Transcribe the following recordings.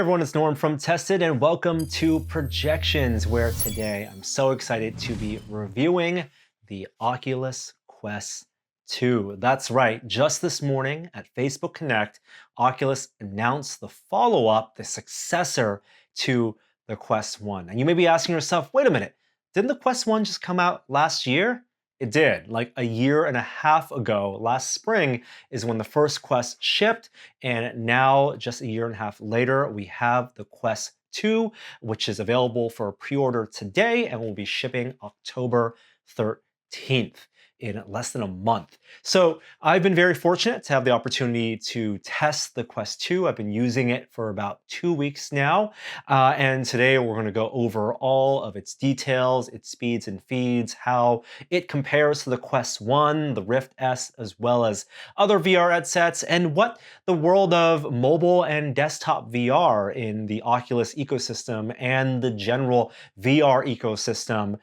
everyone, it's Norm from Tested and welcome to Projections, where today I'm so excited to be reviewing the Oculus Quest 2. That's right, just this morning at Facebook Connect, Oculus announced the follow-up, the successor to the Quest 1. And you may be asking yourself, wait a minute, didn't the Quest 1 just come out last year? It did, like a year and a half ago. Last spring is when the first Quest shipped, and now, just a year and a half later, we have the Quest 2, which is available for pre-order today and will be shipping October 13th. In less than a month. So I've been very fortunate to have the opportunity to test the Quest 2. I've been using it for about 2 weeks now. And today we're going to go over all of its details, its speeds and feeds, how it compares to the Quest 1, the Rift S, as well as other VR headsets, and what the world of mobile and desktop VR in the Oculus ecosystem and the general VR ecosystem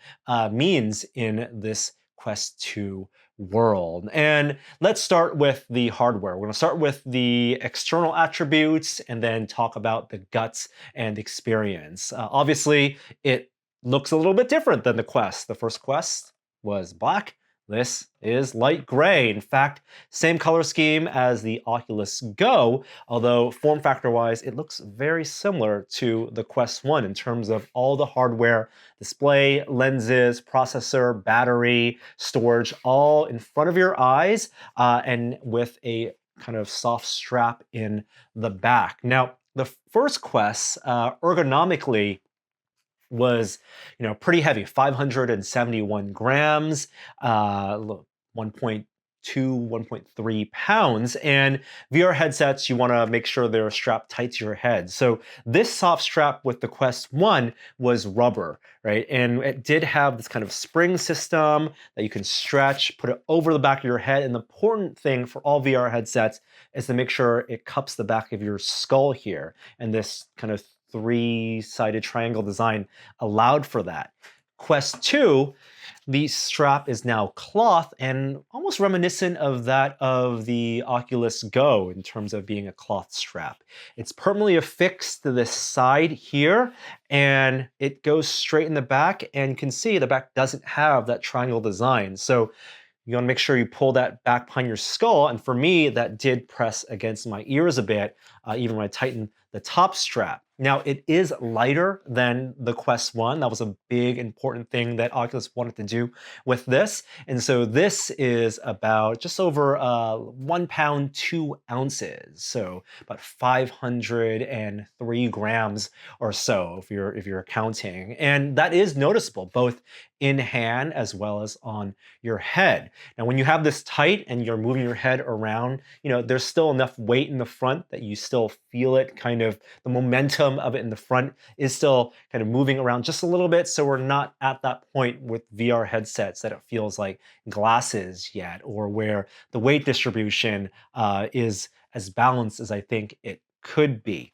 means in this Quest 2 world. And let's start with the hardware. We're going to start with the external attributes and then talk about the guts and experience. Obviously, it looks a little bit different than the Quest. The first Quest was black. This is light gray. In fact, same color scheme as the Oculus Go, although form factor wise, it looks very similar to the Quest 1 in terms of all the hardware, display, lenses, processor, battery, storage, all in front of your eyes and with a kind of soft strap in the back. Now, the first Quest ergonomically was, pretty heavy, 571 grams, 1.2, 1.3 pounds. And VR headsets, you want to make sure they're strapped tight to your head. So this soft strap with the Quest 1 was rubber, right? And it did have this kind of spring system that you can stretch, put it over the back of your head. And the important thing for all VR headsets is to make sure it cups the back of your skull here. And this kind of three-sided triangle design allowed for that. Quest 2, the strap is now cloth and almost reminiscent of that of the Oculus Go in terms of being a cloth strap. It's permanently affixed to this side here, and it goes straight in the back, and you can see the back doesn't have that triangle design. So you want to make sure you pull that back behind your skull, and for me, that did press against my ears a bit, even when I tightened the top strap. Now, it is lighter than the Quest 1. That was a big, important thing that Oculus wanted to do with this. And so this is about just over 1 pound, 2 ounces. So about 503 grams or so if you're counting. And that is noticeable, both in hand as well as on your head. Now, when you have this tight and you're moving your head around, there's still enough weight in the front that you still feel it, kind of the momentum of it in the front is still kind of moving around just a little bit. So we're not at that point with VR headsets that it feels like glasses yet, or where the weight distribution is as balanced as I think it could be.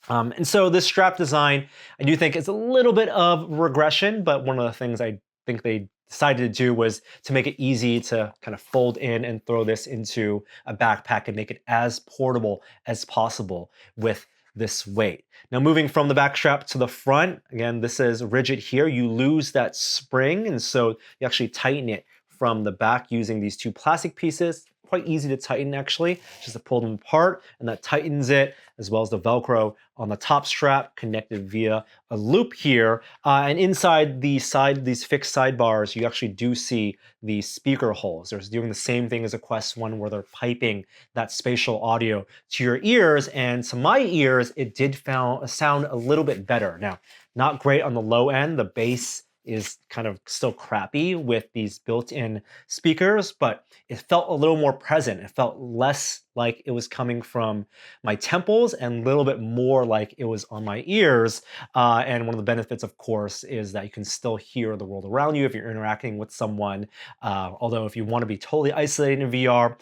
And so this strap design, I do think is a little bit of regression, but one of the things I think they decided to do was to make it easy to kind of fold in and throw this into a backpack and make it as portable as possible with this weight. Now, moving from the back strap to the front, again, this is rigid here. You lose that spring, and so you actually tighten it from the back using these two plastic pieces. Quite easy to tighten, actually, just to pull them apart, and that tightens it, as well as the Velcro on the top strap connected via a loop here. And inside these fixed sidebars, you actually do see the speaker holes. They're doing the same thing as a Quest 1, where they're piping that spatial audio to your ears. And to my ears, it did sound a little bit better. Now, not great on the low end. The bass is kind of still crappy with these built-in speakers, but it felt a little more present. It felt less like it was coming from my temples and a little bit more like it was on my ears. And one of the benefits, of course, is that you can still hear the world around you if you're interacting with someone. Although if you want to be totally isolated in VR,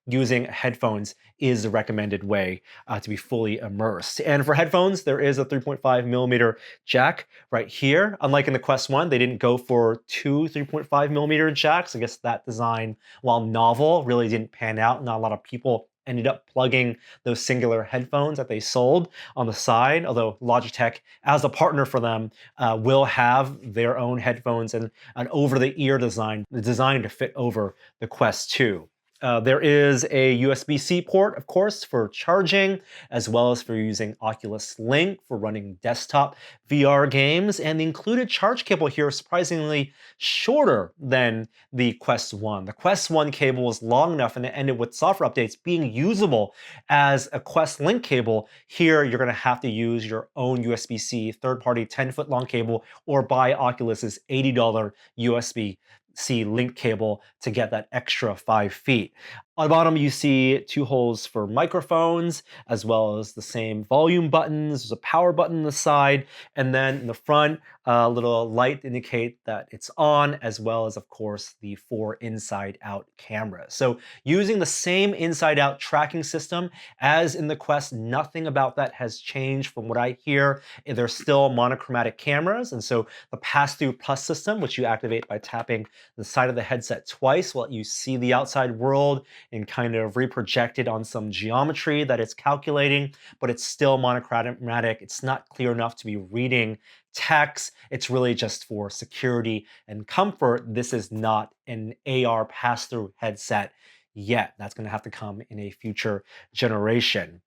using headphones is the recommended way to be fully immersed. And for headphones, there is a 3.5 millimeter jack right here. Unlike in the Quest 1, they didn't go for two 3.5 millimeter jacks. I guess that design, while novel, really didn't pan out. Not a lot of people ended up plugging those singular headphones that they sold on the side, although Logitech, as a partner for them, will have their own headphones and an over-the-ear design designed to fit over the Quest 2. There is a USB-C port, of course, for charging, as well as for using Oculus Link for running desktop VR games. And the included charge cable here is surprisingly shorter than the Quest 1. The Quest 1 cable was long enough and it ended with software updates being usable as a Quest Link cable. Here, you're going to have to use your own USB-C third-party 10-foot long cable or buy Oculus's $80 USB-C link cable to get that extra 5 feet. On the bottom, you see 2 holes for microphones, as well as the same volume buttons. There's a power button on the side, and then in the front, a little light to indicate that it's on, as well as, of course, the 4 inside-out cameras. So using the same inside-out tracking system as in the Quest, nothing about that has changed from what I hear. They're still monochromatic cameras, and so the pass-through plus system, which you activate by tapping the side of the headset twice, will let you see the outside world and kind of reproject it on some geometry that it's calculating, but it's still monochromatic. It's not clear enough to be reading text. It's really just for security and comfort. This is not an AR pass-through headset yet. That's going to have to come in a future generation.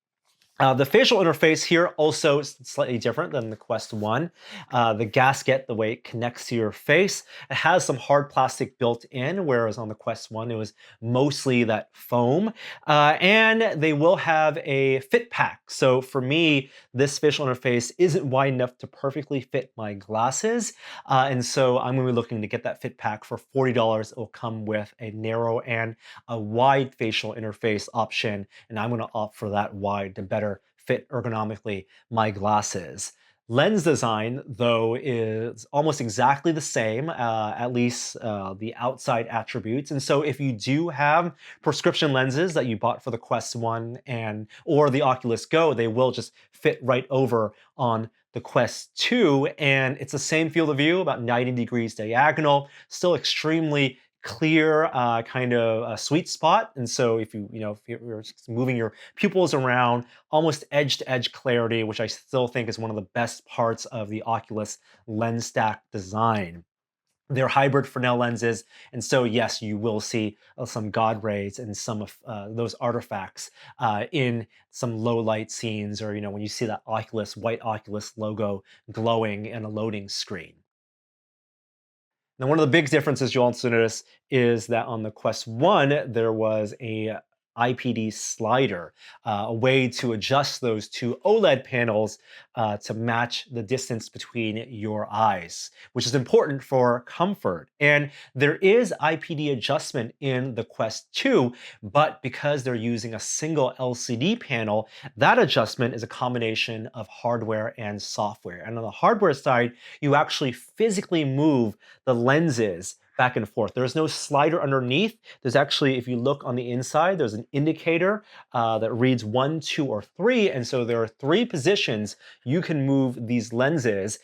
The facial interface here also slightly different than the Quest 1. The gasket, the way it connects to your face, it has some hard plastic built in, whereas on the Quest 1 it was mostly that foam. And they will have a fit pack. So for me, this facial interface isn't wide enough to perfectly fit my glasses. And so I'm going to be looking to get that fit pack for $40. It will come with a narrow and a wide facial interface option, and I'm going to opt for that wide to better fit ergonomically my glasses. Lens design, though, is almost exactly the same, at least the outside attributes. And so if you do have prescription lenses that you bought for the Quest 1 or the Oculus Go, they will just fit right over on the Quest 2. And it's the same field of view, about 90 degrees diagonal, still extremely clear kind of a sweet spot. And so if if you're moving your pupils around, almost edge to edge clarity, which I still think is one of the best parts of the Oculus lens stack design. They're hybrid Fresnel lenses, and so yes, you will see some God rays and some of those artifacts in some low light scenes, or when you see that white Oculus logo glowing in a loading screen. Now, one of the big differences you'll also notice is that on the Quest 1, there was a IPD slider, a way to adjust those 2 OLED panels to match the distance between your eyes, which is important for comfort. And there is IPD adjustment in the Quest 2, but because they're using a single LCD panel, that adjustment is a combination of hardware and software. And on the hardware side, you actually physically move the lenses back and forth. There's no slider underneath. There's actually, if you look on the inside, there's an indicator that reads 1, 2, or 3. And so there are 3 positions you can move these lenses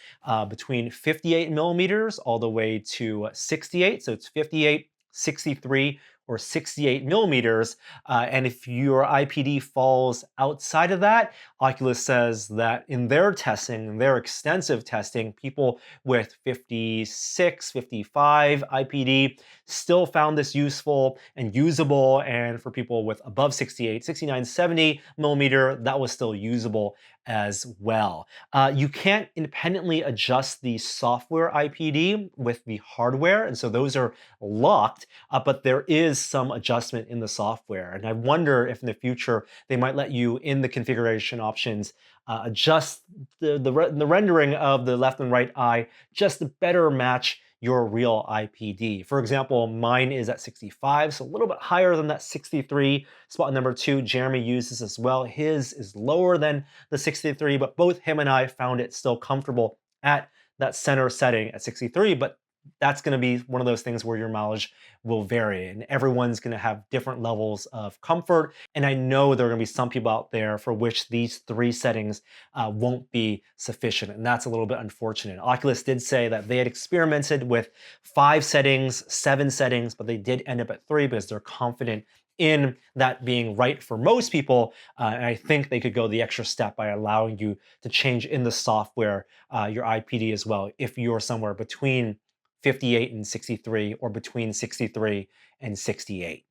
between 58 millimeters all the way to 68. So it's 58, 63, or 68 millimeters. And if your IPD falls outside of that, Oculus says that in their testing, in their extensive testing, people with 56, 55 IPD still found this useful and usable. And for people with above 68, 69, 70 millimeter, that was still usable as well. You can't independently adjust the software IPD with the hardware, and so those are locked, but there is some adjustment in the software. And I wonder if in the future they might let you, in the configuration options, adjust the rendering of the left and right eye just to better match your real IPD. For example, mine is at 65, so a little bit higher than that 63. Spot number 2, Jeremy uses as well. His is lower than the 63, but both him and I found it still comfortable at that center setting at 63, but that's going to be one of those things where your mileage will vary, and everyone's going to have different levels of comfort. And I know there are going to be some people out there for which these 3 settings won't be sufficient, and that's a little bit unfortunate. Oculus did say that they had experimented with 5 settings, 7 settings, but they did end up at 3 because they're confident in that being right for most people, and I think they could go the extra step by allowing you to change in the software your IPD as well if you're somewhere between 58 and 63 or between 63 and 68.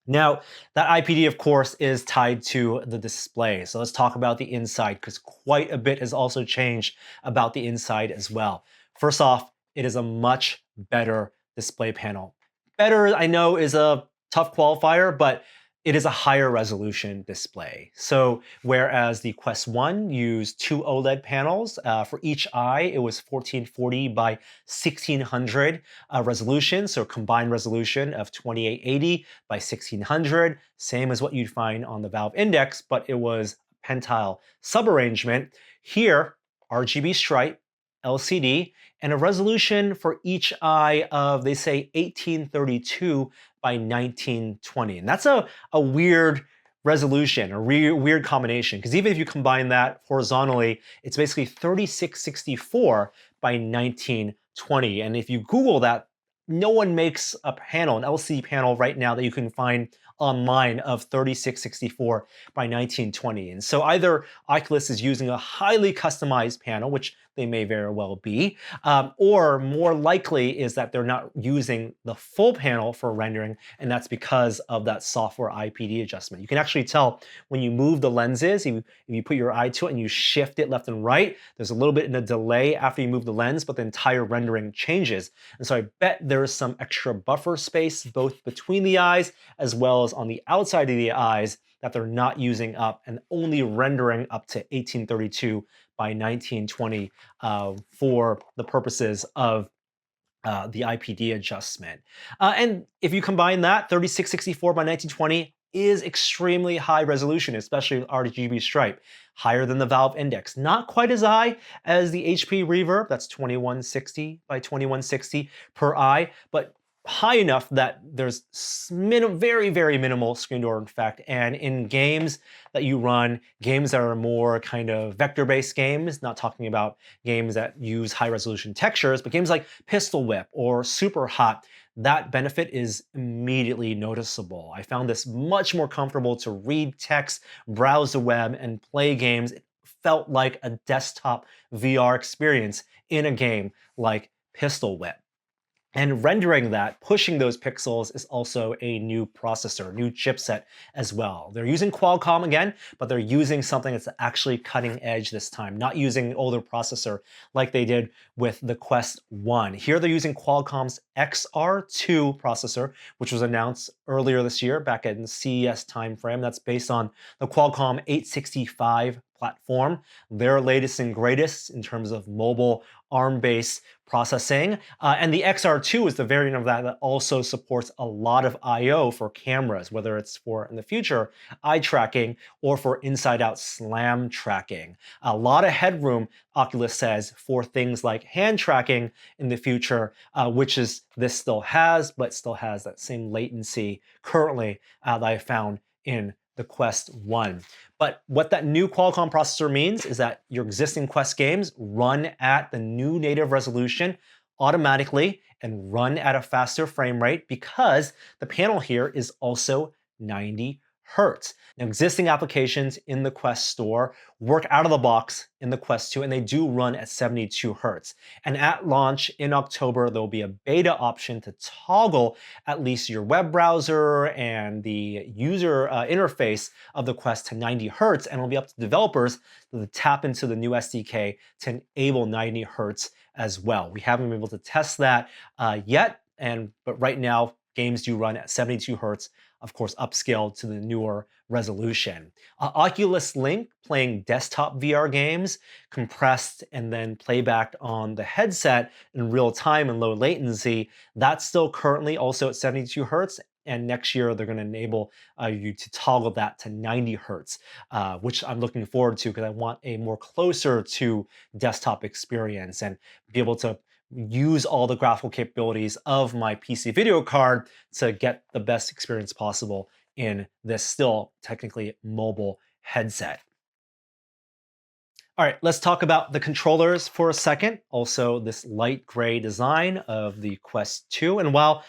Now, that IPD, of course, is tied to the display. So let's talk about the inside because quite a bit has also changed about the inside as well. First off, it is a much better display panel. Better, I know, is a tough qualifier, but it is a higher resolution display. So whereas the Quest 1 used two OLED panels, for each eye, it was 1440 by 1600 resolution, so combined resolution of 2880 by 1600, same as what you'd find on the Valve Index, but it was pentile subarrangement. Here, RGB stripe, LCD, and a resolution for each eye of, they say, 1832 by 1920. And that's a weird resolution, a weird combination, because even if you combine that horizontally, it's basically 3664 by 1920. And if you Google that, no one makes a panel, an LCD panel right now that you can find online of 3664 by 1920. And so either Oculus is using a highly customized panel, which they may very well be, or more likely is that they're not using the full panel for rendering, and that's because of that software IPD adjustment. You can actually tell when you move the lenses, if you put your eye to it and you shift it left and right, there's a little bit in a delay after you move the lens, but the entire rendering changes. And so I bet there is some extra buffer space both between the eyes as well as on the outside of the eyes that they're not using up and only rendering up to 1832 by 1920 for the purposes of the IPD adjustment. And if you combine that, 3664 by 1920 is extremely high resolution, especially with RGB stripe, higher than the Valve Index. Not quite as high as the HP Reverb, that's 2160 by 2160 per eye, but high enough that there's very, very minimal screen door effect. And in games that you run, games that are more kind of vector-based games, not talking about games that use high-resolution textures, but games like Pistol Whip or Super Hot, that benefit is immediately noticeable. I found this much more comfortable to read text, browse the web, and play games. It felt like a desktop VR experience in a game like Pistol Whip. And rendering that, pushing those pixels, is also a new processor, new chipset as well. They're using Qualcomm again, but they're using something that's actually cutting edge this time, not using an older processor like they did with the Quest 1. Here they're using Qualcomm's XR2 processor, which was announced earlier this year, back in the CES timeframe. That's based on the Qualcomm 865 platform, their latest and greatest in terms of mobile ARM-based processing. And the XR2 is the variant of that also supports a lot of I/O for cameras, whether it's for, in the future, eye tracking or for inside-out SLAM tracking. A lot of headroom, Oculus says, for things like hand tracking in the future, which is this still has, but still has that same latency currently that I found in the Quest 1. But what that new Qualcomm processor means is that your existing Quest games run at the new native resolution automatically and run at a faster frame rate because the panel here is also 90 Hertz. Now, existing applications in the Quest store work out of the box in the Quest 2, and they do run at 72 Hertz. And at launch in October, there'll be a beta option to toggle at least your web browser and the user interface of the Quest to 90 Hertz, and it'll be up to developers to tap into the new SDK to enable 90 Hertz as well. We haven't been able to test that yet, but right now, games do run at 72 Hertz, of course, upscaled to the newer resolution. Oculus Link, playing desktop VR games, compressed and then playbacked on the headset in real time and low latency, that's still currently also at 72 Hertz. And next year, they're going to enable you to toggle that to 90 Hertz, which I'm looking forward to because I want a more closer to desktop experience and be able to use all the graphical capabilities of my PC video card to get the best experience possible in this still technically mobile headset. All right, let's talk about the controllers for a second. Also, this light gray design of the Quest 2. And while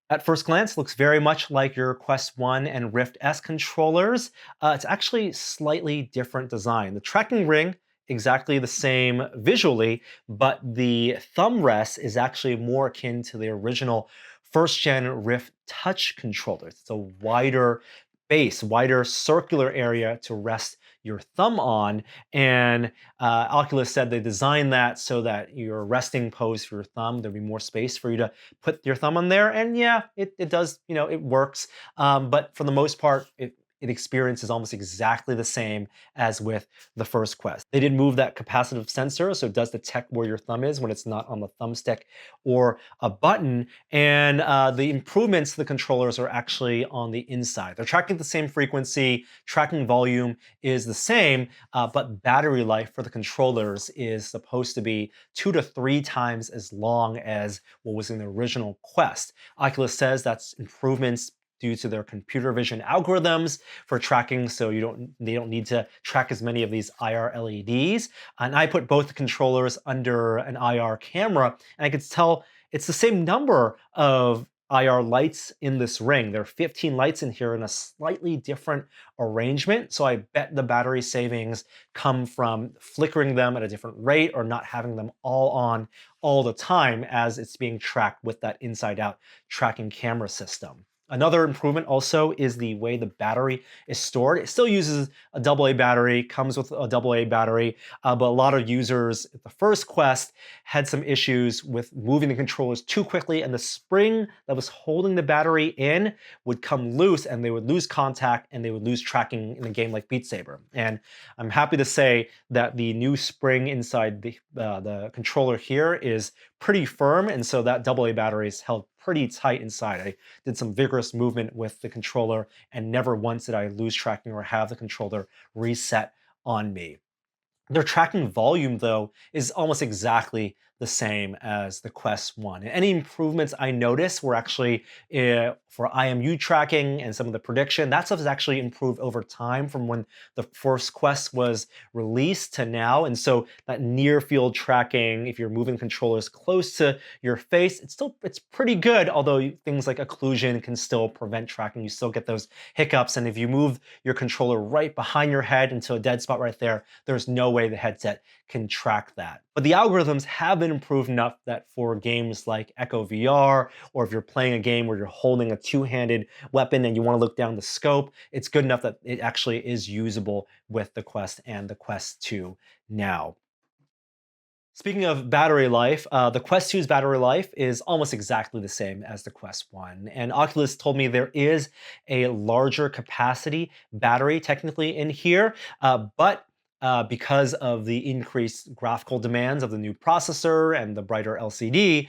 At first glance, looks very much like your Quest 1 and Rift S controllers. It's actually slightly different design. The tracking ring, exactly the same visually, but the thumb rest is actually more akin to the original first gen Rift Touch controllers. It's a wider base, wider circular area to rest your thumb on. And Oculus said they designed that so that your resting pose for your thumb, there'll be more space for you to put your thumb on there. And yeah, it does, it works. But for the most part, it experiences almost exactly the same as with the first Quest. They did move that capacitive sensor, so it does detect where your thumb is when it's not on the thumbstick or a button. And the improvements to the controllers are actually on the inside. They're tracking the same frequency, tracking volume is the same, but battery life for the controllers is supposed to be 2 to 3 times as long as what was in the original Quest. Oculus says that's improvements due to their computer vision algorithms for tracking, so they don't need to track as many of these IR LEDs. And I put both the controllers under an IR camera, and I could tell it's the same number of IR lights in this ring. There are 15 lights in here in a slightly different arrangement. So I bet the battery savings come from flickering them at a different rate or not having them all on all the time as it's being tracked with that inside out tracking camera system. Another improvement also is the way the battery is stored. It still uses a AA battery, comes with a AA battery, but a lot of users at the first Quest had some issues with moving the controllers too quickly, and the spring that was holding the battery in would come loose and they would lose contact and they would lose tracking in a game like Beat Saber. And I'm happy to say that the new spring inside the controller here is pretty firm, and so that AA battery is held pretty tight inside. I did some vigorous movement with the controller, and never once did I lose tracking or have the controller reset on me. Their tracking volume, though, is almost exactly the same as the Quest 1. And any improvements I noticed were actually for IMU tracking and some of the prediction. That stuff has actually improved over time from when the first Quest was released to now. And so that near field tracking, if you're moving controllers close to your face, it's pretty good, although things like occlusion can still prevent tracking. You still get those hiccups. And if you move your controller right behind your head into a dead spot right there, there's no way the headset can track that. But the algorithms have been improved enough that for games like Echo VR, or if you're playing a game where you're holding a two-handed weapon and you want to look down the scope, it's good enough that it actually is usable with the Quest and the Quest 2 now. Speaking of battery life, the Quest 2's battery life is almost exactly the same as the Quest 1. And Oculus told me there is a larger capacity battery technically in here, but because of the increased graphical demands of the new processor and the brighter LCD,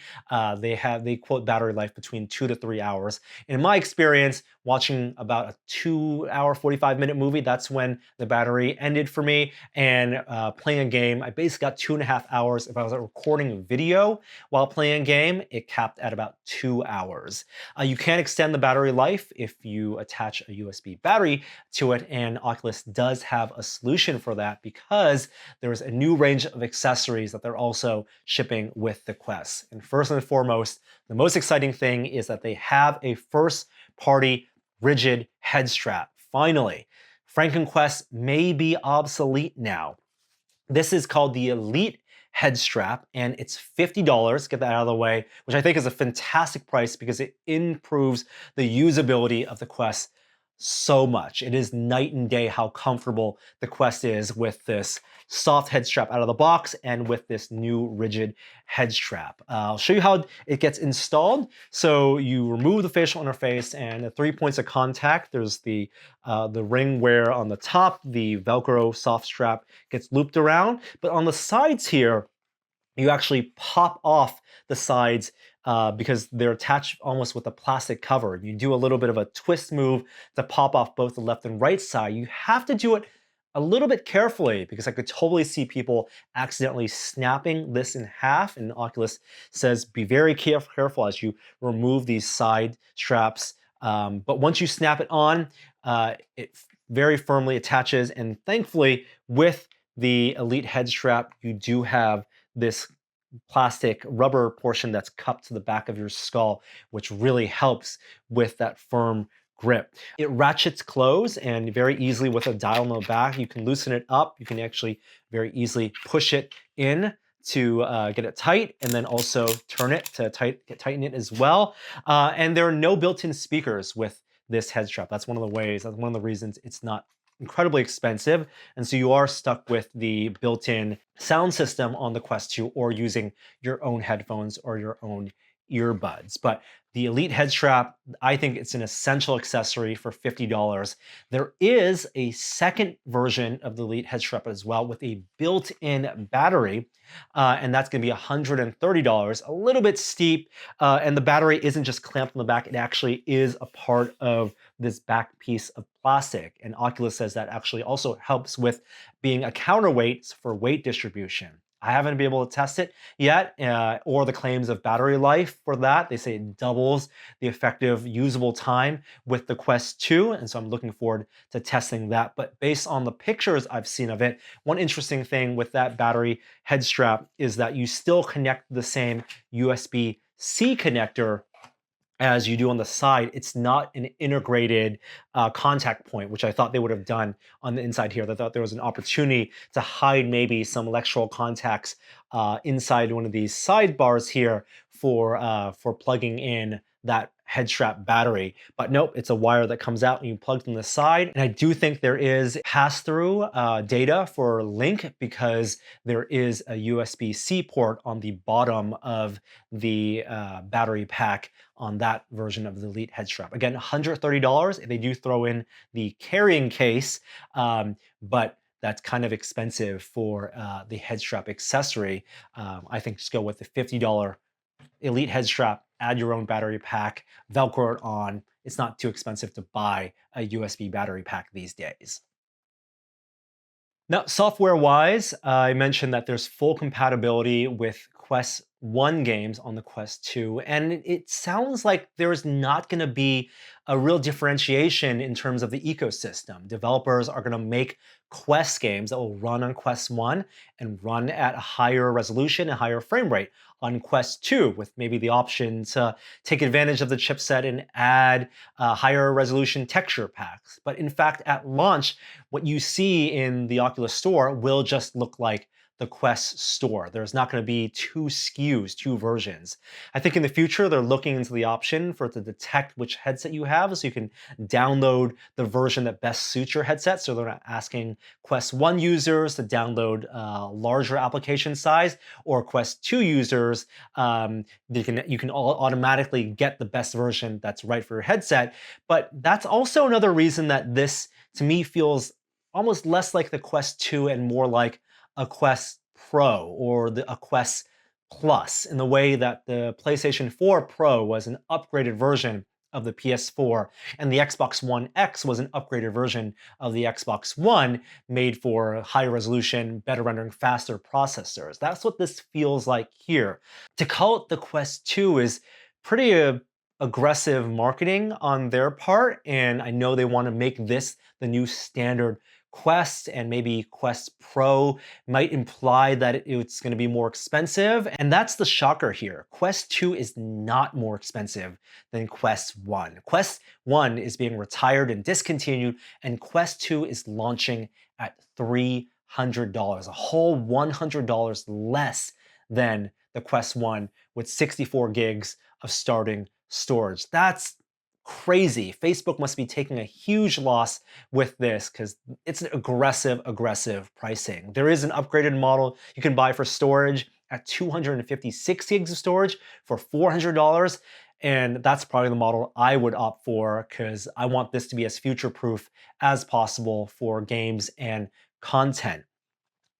they quote battery life between 2 to 3 hours. In my experience, watching about a 2 hour 45-minute movie, that's when the battery ended for me. And playing a game, I basically got 2.5 hours. If I was recording video while playing a game, it capped at about 2 hours. You can extend the battery life if you attach a USB battery to it, and Oculus does have a solution for that because there's a new range of accessories that they're also shipping with the Quest. And first and foremost, the most exciting thing is that they have a first-party rigid head strap. Finally, FrankenQuest may be obsolete now. This is called the Elite head strap, and it's $50. Get that out of the way, which I think is a fantastic price because it improves the usability of the Quest so much. It is night and day how comfortable the Quest is with this soft head strap out of the box and with this new rigid head strap. I'll show you how it gets installed. So you remove the facial interface and the 3 points of contact. There's the ring where on the top, the Velcro soft strap gets looped around, but on the sides here, you actually pop off the sides because they're attached almost with a plastic cover. You do a little bit of a twist move to pop off both the left and right side. You have to do it a little bit carefully because I could totally see people accidentally snapping this in half. And Oculus says be very careful as you remove these side straps. But once you snap it on, it very firmly attaches. And thankfully, with the Elite head strap, you do have this plastic rubber portion that's cupped to the back of your skull, which really helps with that firm grip. It ratchets close, and very easily with a dial on the back, you can loosen it up. You can actually very easily push it in to get it tight, and then also turn it to tighten it as well. And there are no built-in speakers with this head strap. That's one of the reasons it's not incredibly expensive. And so you are stuck with the built-in sound system on the Quest 2 or using your own headphones or your own earbuds. But the Elite head strap, I think it's an essential accessory for $50. There is a second version of the Elite head strap as well with a built-in battery, and that's going to be $130, a little bit steep. And the battery isn't just clamped on the back, it actually is a part of this back piece of plastic. And Oculus says that actually also helps with being a counterweight for weight distribution. I haven't been able to test it yet, or the claims of battery life for that. They say it doubles the effective usable time with the Quest 2, and so I'm looking forward to testing that. But based on the pictures I've seen of it, one interesting thing with that battery head strap is that you still connect the same USB-C connector as you do on the side. It's not an integrated contact point, which I thought they would have done on the inside here. I thought there was an opportunity to hide maybe some electrical contacts inside one of these sidebars here for plugging in that head strap battery. But nope, it's a wire that comes out and you plug it in the side. And I do think there is pass-through data for link, because there is a USB-C port on the bottom of the battery pack on that version of the Elite head strap. Again, $130. They do throw in the carrying case, but that's kind of expensive for the head strap accessory. I think just go with the $50 Elite head strap, add your own battery pack, Velcro it on. It's not too expensive to buy a USB battery pack these days. Now, software-wise, I mentioned that there's full compatibility with Quest 1 games on the Quest 2, and it sounds like there's not going to be a real differentiation in terms of the ecosystem. Developers are going to make Quest games that will run on Quest 1 and run at a higher resolution and higher frame rate on Quest 2, with maybe the option to take advantage of the chipset and add higher resolution texture packs. But in fact, at launch, what you see in the Oculus Store will just look like the Quest Store. There's not going to be two SKUs, two versions. I think in the future, they're looking into the option for it to detect which headset you have, so you can download the version that best suits your headset. So they're not asking Quest 1 users to download larger application size, or Quest 2 users, you can all automatically get the best version that's right for your headset. But that's also another reason that this, to me, feels almost less like the Quest 2 and more like a Quest Pro or a Quest Plus, in the way that the PlayStation 4 Pro was an upgraded version of the PS4, and the Xbox One X was an upgraded version of the Xbox One, made for higher resolution, better rendering, faster processors. That's what this feels like here. To call it the Quest 2 is pretty aggressive marketing on their part, and I know they want to make this the new standard Quest, and maybe Quest Pro might imply that it's going to be more expensive. And that's the shocker here. Quest 2 is not more expensive than Quest 1. Quest 1 is being retired and discontinued, and Quest 2 is launching at $300, a whole $100 less than the Quest 1, with 64 gigs of starting storage. That's crazy. Facebook must be taking a huge loss with this, because it's an aggressive pricing. There is an upgraded model you can buy for storage at 256 gigs of storage for $400. And that's probably the model I would opt for, because I want this to be as future-proof as possible for games and content.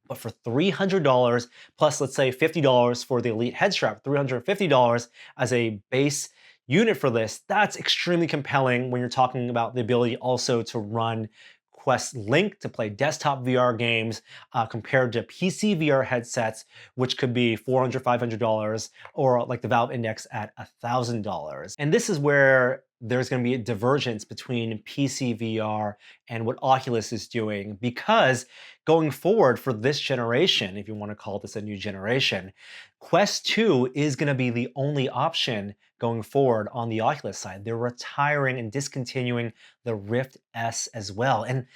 But for $300, plus let's say $50 for the Elite head strap, $350 as a base unit for this, that's extremely compelling when you're talking about the ability also to run Quest Link to play desktop VR games, compared to PC VR headsets, which could be $400, $500, or like the Valve Index at $1,000. And this is where there's going to be a divergence between PC VR and what Oculus is doing because going forward for this generation, if you want to call this a new generation, Quest 2 is going to be the only option going forward on the Oculus side. They're retiring and discontinuing the Rift S as well. And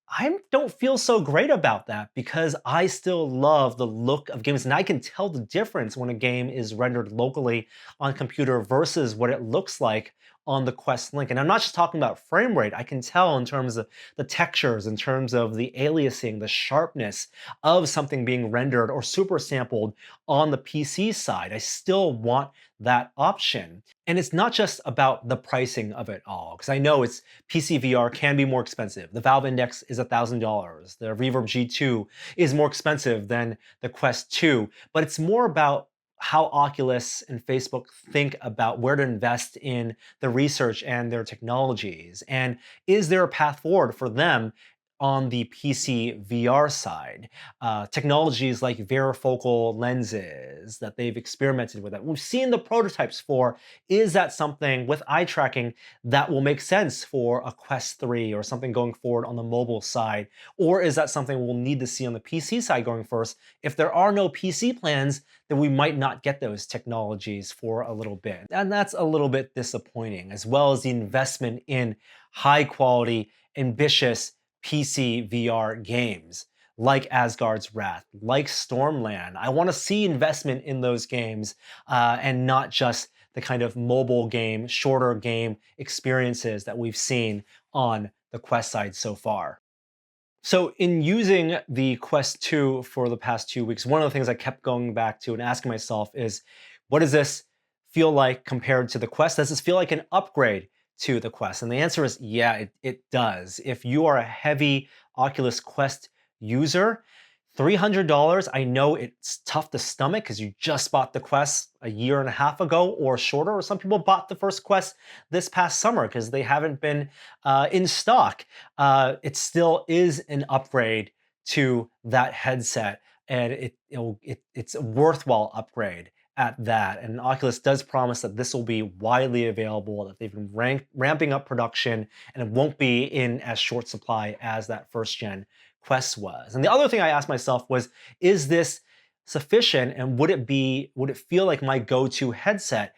I don't feel so great about that because I still love the look of games, and I can tell the difference when a game is rendered locally on computer versus what it looks like on the Quest Link. And I'm not just talking about frame rate, I can tell in terms of the textures, in terms of the aliasing, the sharpness of something being rendered or super sampled on the PC side. I still want that option. And it's not just about the pricing of it all, because I know it's PC VR can be more expensive. The Valve Index is $1,000. The Reverb G2 is more expensive than the Quest 2, but it's more about how Oculus and Facebook think about where to invest in the research and their technologies. And is there a path forward for them on the PC VR side? Technologies like varifocal lenses that they've experimented with, that we've seen the prototypes for, is that something with eye tracking that will make sense for a Quest 3 or something going forward on the mobile side? Or is that something we'll need to see on the PC side going first? If there are no PC plans, then we might not get those technologies for a little bit. And that's a little bit disappointing, as well as the investment in high quality, ambitious PC VR games like Asgard's Wrath, like Stormland. I want to see investment in those games and not just the kind of mobile game, shorter game experiences that we've seen on the Quest side so far. So in using the Quest 2 for the past 2 weeks, one of the things I kept going back to and asking myself is, what does this feel like compared to the Quest? Does this feel like an upgrade to the Quest? And the answer is yeah, it does. If you are a heavy Oculus Quest user, $300, I know it's tough to stomach because you just bought the Quest a year and a half ago or shorter, or some people bought the first Quest this past summer because they haven't been in stock. It still is an upgrade to that headset, and it's a worthwhile upgrade at that. And Oculus does promise that this will be widely available, that they've been ramping up production, and it won't be in as short supply as that first gen Quest was. And the other thing I asked myself was, is this sufficient, and would it feel like my go-to headset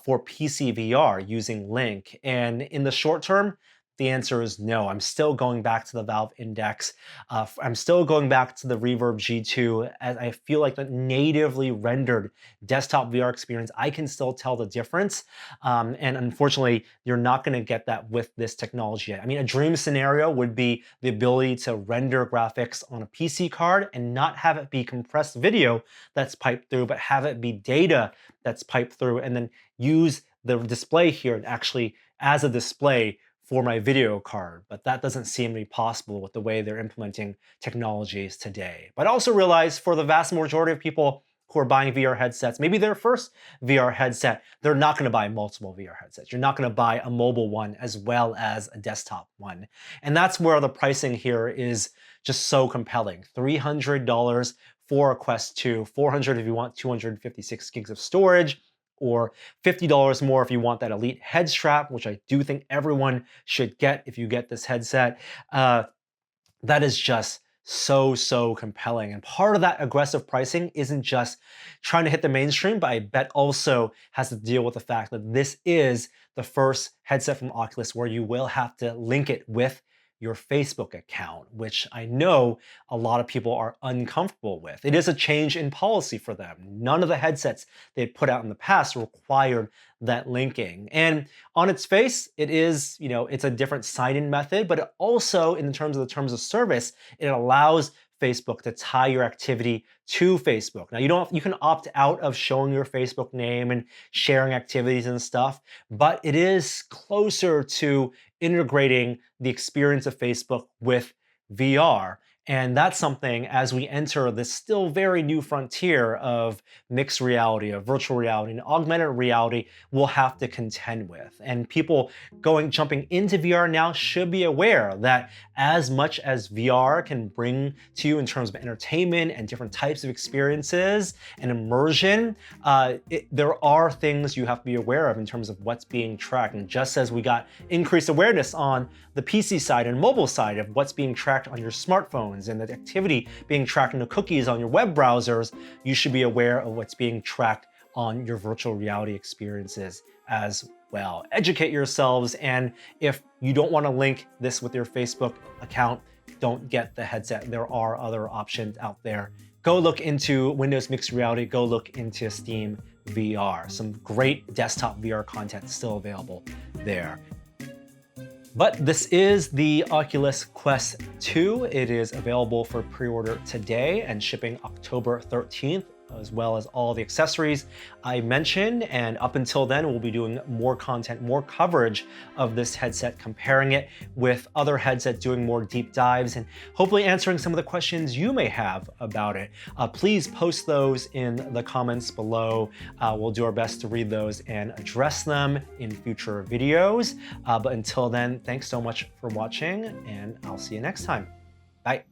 for PC VR using Link? And in the short term, the answer is no. I'm still going back to the Valve Index. I'm still going back to the Reverb G2, as I feel like the natively rendered desktop VR experience, I can still tell the difference. And unfortunately, you're not going to get that with this technology yet. I mean, a dream scenario would be the ability to render graphics on a PC card and not have it be compressed video that's piped through, but have it be data that's piped through, and then use the display here actually as a display for my video card. But that doesn't seem to be possible with the way they're implementing technologies today. But I also realize for the vast majority of people who are buying VR headsets, maybe their first VR headset, they're not going to buy multiple VR headsets. You're not going to buy a mobile one as well as a desktop one. And that's where the pricing here is just so compelling. $300 for a Quest 2, $400 if you want 256 gigs of storage, or $50 more if you want that elite head strap, which I do think everyone should get if you get this headset. That is just so compelling. And part of that aggressive pricing isn't just trying to hit the mainstream, but I bet also has to deal with the fact that this is the first headset from Oculus where you will have to link it with your Facebook account, which I know a lot of people are uncomfortable with. It is a change in policy for them. None of the headsets they put out in the past required that linking. And on its face, it is, it's a different sign-in method, but it also, in terms of the terms of service, it allows Facebook to tie your activity to Facebook. Now, you can opt out of showing your Facebook name and sharing activities and stuff, but it is closer to integrating the experience of Facebook with VR. And that's something as we enter this still very new frontier of mixed reality, of virtual reality, and augmented reality, we'll have to contend with. And people jumping into VR now should be aware that as much as VR can bring to you in terms of entertainment and different types of experiences and immersion, there are things you have to be aware of in terms of what's being tracked. And just as we got increased awareness on the PC side and mobile side of what's being tracked on your smartphones and the activity being tracked in the cookies on your web browsers, you should be aware of what's being tracked on your virtual reality experiences as well. Educate yourselves, and if you don't want to link this with your Facebook account, don't get the headset. There are other options out there. Go look into Windows Mixed Reality, go look into Steam VR. Some great desktop VR content still available there. But this is the Oculus Quest 2. It is available for pre-order today and shipping October 13th, as well as all the accessories I mentioned. And up until then, we'll be doing more content, more coverage of this headset, comparing it with other headsets, doing more deep dives, and hopefully answering some of the questions you may have about it. Please post those in the comments below. We'll do our best to read those and address them in future videos. But until then, thanks so much for watching, and I'll see you next time. Bye.